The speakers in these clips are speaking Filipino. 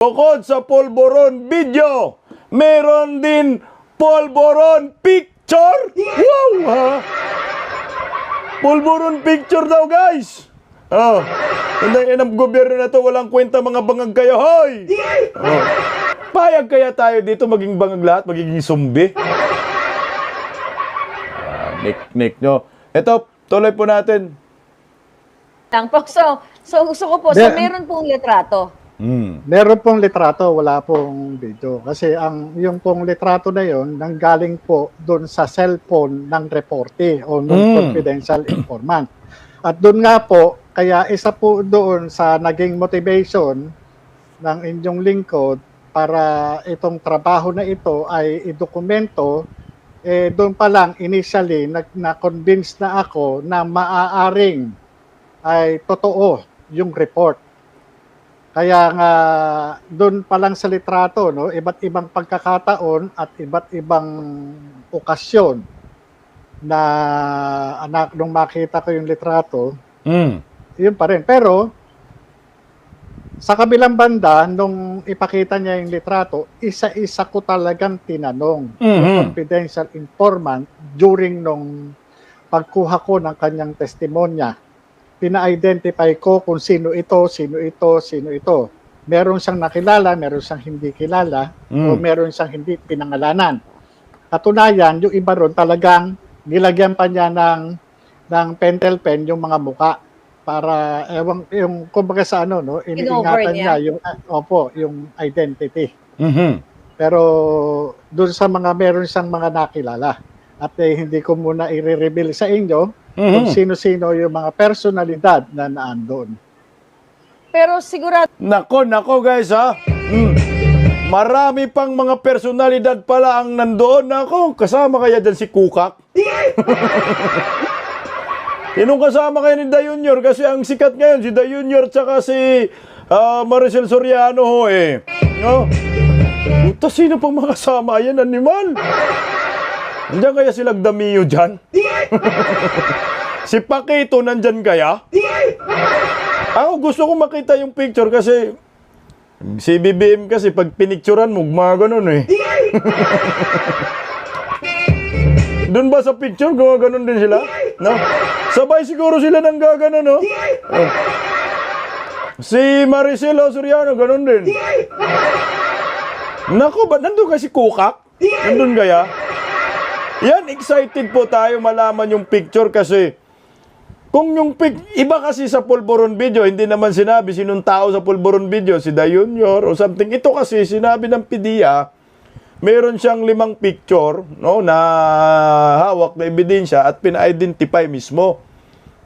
Bukod sa polvoron video, meron din polvoron picture. Wow, ha? Polvoron picture daw, guys. Oh, hindi ang gobyerno na to, walang kwenta mga bangag kayo, hoy. Oh. Payag kaya tayo dito maging bangag lahat, magiging zombie? Nik nyo. Ito, tuloy po natin. So gusto ko po, so meron pong litrato. Meron pong litrato, wala pong video. Kasi yung pong litrato na yon nanggaling po doon sa cellphone ng reportee o ng confidential informant. At doon nga po, kaya isa po doon sa naging motivation ng inyong lingkod para itong trabaho na ito ay idokumento, doon pa lang initially na-convince na ako na maaaring ay totoo yung report. Kaya nga doon pa lang sa litrato, no, iba't ibang pagkakataon at iba't ibang okasyon na anak nung makita ko yung litrato, yun pa rin. Pero sa kabilang banda, nung ipakita niya yung litrato, isa-isa ko talagang tinanong yung confidential informant during nung pagkuha ko ng kanyang testimonya. Pina-identify ko kung sino ito, sino ito, sino ito. Meron siyang nakilala, meron siyang hindi kilala, o meron siyang hindi pinangalanan. Katunayan, yung iba ron talagang nilagyan pa niya ng pentel pen yung mga muka para yung kumbaga sa ano, no, iniingatan niya yung yung identity. Pero doon sa mga meron siyang mga nakilala at hindi ko muna i-reveal sa inyo kung sino-sino yung mga personalidad na naandun. Pero sigurado... Nako guys, ha? Marami pang mga personalidad pala ang nandoon. Nako, kasama kaya dyan si Kukak? Sinong kasama kayo ni Da Junior? Kasi ang sikat ngayon, si Da Junior tsaka si Maricel Soriano ho eh. No? Puta, sino pang mga kasama? Yan, animal. Nandiyan kaya si Lagdamio dyan? Si Pakito nandyan kaya? Ako gusto ko makita yung picture kasi si BBM kasi pag pinicturan mo, mga ganun eh. Doon ba sa picture, gumaganon din sila? No? Sabay siguro sila nang gaganon, no? Si Maricel Soriano, ganun din. Nako, ba't nandun kasi Kukak? Nandun kaya? Yan, excited po tayo malaman yung picture kasi kung yung iba kasi sa polvoron video, hindi naman sinabi sinong tao sa polvoron video, si Da Junior o something. Ito kasi sinabi ng PDEA, meron siyang 5 picture, no, na hawak na ebidensya at pina-identify mismo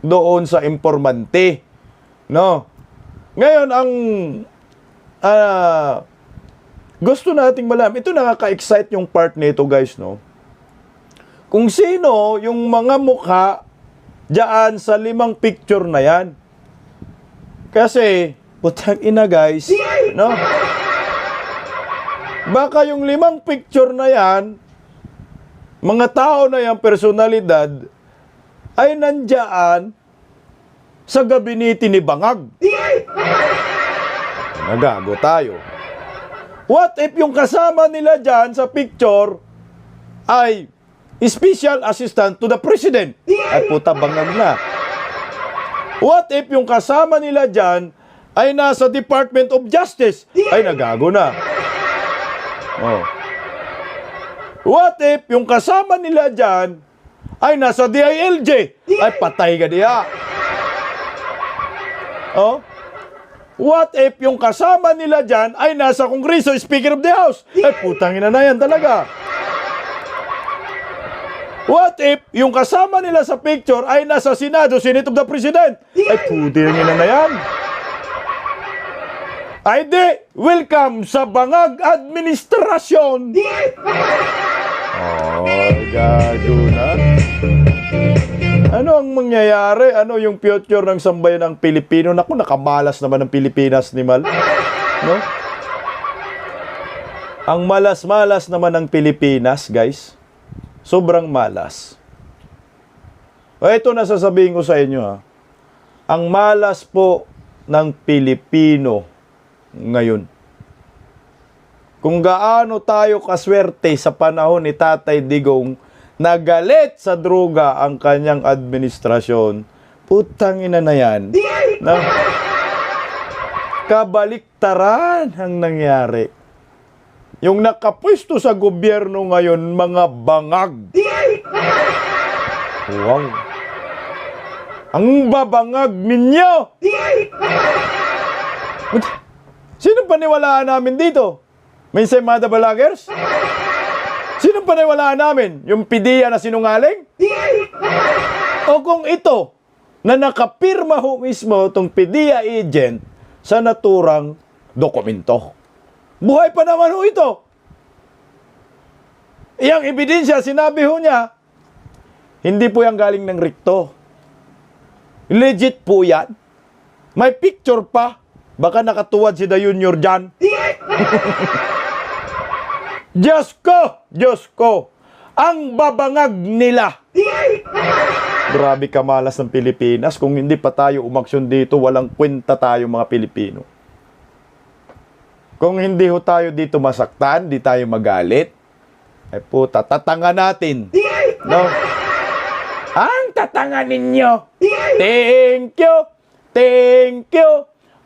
doon sa informante. No? Ngayon, ang gusto nating malaman, ito nakaka-excite yung part nito, guys, no? Kung sino yung mga mukha diyan sa 5 picture na yan. Kasi, putang ina guys, no? Baka yung 5 picture na yan, mga tao na yan, personalidad, ay nandiyan sa gabinete ni Bangag. Nagago tayo. What if yung kasama nila dyan sa picture ay Special Assistant to the President? Ay puta, bangag na. What if yung kasama nila dyan ay nasa Department of Justice? Ay nagago na. Oh. What if yung kasama nila dyan ay nasa DILG? Ay patay ka diya. Oh. What if yung kasama nila dyan ay nasa Kongreso, Speaker of the House? Ay putang ina na yan talaga. What if yung kasama nila sa picture ay nasa Senado, Senate of the President? Ay putang ina na yan. Ay di, welcome sa Bangag Administrasyon. Oh, gago na. Ano ang mangyayari? Ano yung future ng sambayan ng Pilipino? Naku, nakamalas naman ng Pilipinas ni Mal. No? Ang malas-malas naman ng Pilipinas, guys. Sobrang malas. O ito na sasabihin ko sa inyo, ha. Ang malas po ng Pilipino ngayon. kung gaano tayo kaswerte sa panahon ni Tatay Digong na galit sa droga ang kanyang administrasyon. Putang ina na yan. Na, kabaliktaran ang nangyari. Yung nakapwesto sa gobyerno ngayon, mga bangag. Wow. Ang babangag ninyo! Sino paniwalaan namin dito? May Semada Balagers? Sino paniwalaan namin? Yung PDEA na sinungaling? O kung ito, na nakapirma ho mismo itong PDEA agent sa naturang dokumento. Buhay pa naman ho ito. Iyang ebidensya, sinabi ho niya, hindi po yan galing ng rekto. Legit po yan. May picture pa. Baka nakatuwad si The Junior dyan. Diyos ko! Diyos ko! Ang babangag nila. Grabe kamalas ng Pilipinas. Kung hindi pa tayo umaksyon dito, walang kwenta tayo mga Pilipino. Kung hindi ho tayo dito masaktan, di tayo magalit, ay puta, tatanga natin. No? Ang tatanga ninyo. Thank you. Thank you.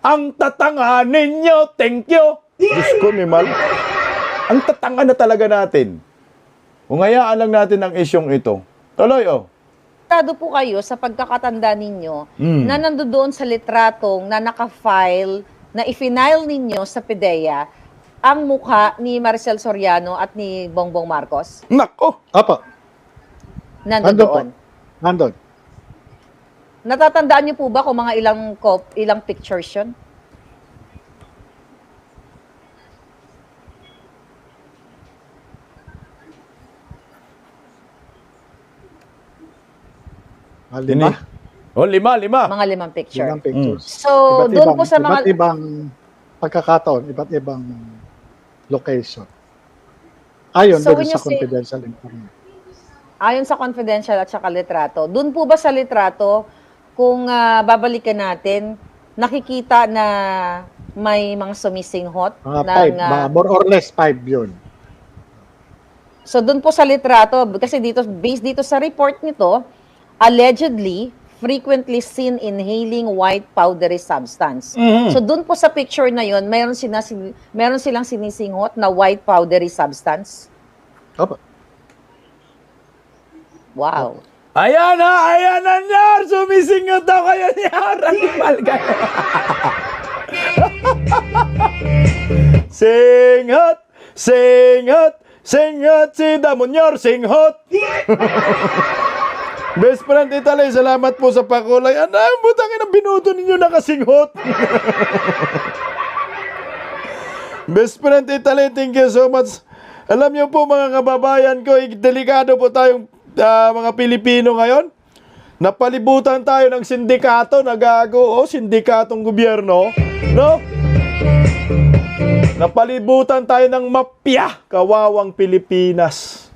Ang tatanga ninyo. Thank you. Diyos ko, Mimal. Ang tatanga na talaga natin. Kung hayaan lang natin ang isyong ito. Tuloy, oh. Sigurado po kayo sa pagkakatanda ninyo na nandoon sa litratong na naka-file, na i-file ninyo sa PDEA ang mukha ni Maricel Soriano at ni Bongbong Marcos? Nako. Opo, Nandoon. nandun. Natatandaan niyo po ba kung mga ilang pictures yun? Lima. Oh, lima. Mga 5 picture. Limang pictures. So, doon po sa Iba't mga... ibang pagkakataon, iba't ibang location. Ayon So, din when sa you say- confidential information. Ayon sa confidential at saka litrato, doon po ba sa litrato, kung babalikan natin, nakikita na may mga sumisinghot? Mga five, more or less 5 yun. So doon po sa litrato, kasi dito, based dito sa report nito, allegedly, frequently seen inhaling white powdery substance. So doon po sa picture na yon, meron silang sinisinghot na white powdery substance. Opo. Wow. Ayan na, Nyar! Sumisingot ako kayo, Nyar! Animal kayo! Singhot! Singhot si Damonyor! Singhot! Best friend Italy, salamat po sa pakulay. Ano, butangin ang binuto ninyo nakasinghot. Best friend Italy, thank you so much. Alam niyo po mga kababayan ko, delikado po tayong mga Pilipino ngayon. Napalibutan tayo ng sindikato, sindikatong gobyerno, no? Napalibutan tayo ng mafia, kawawang Pilipinas.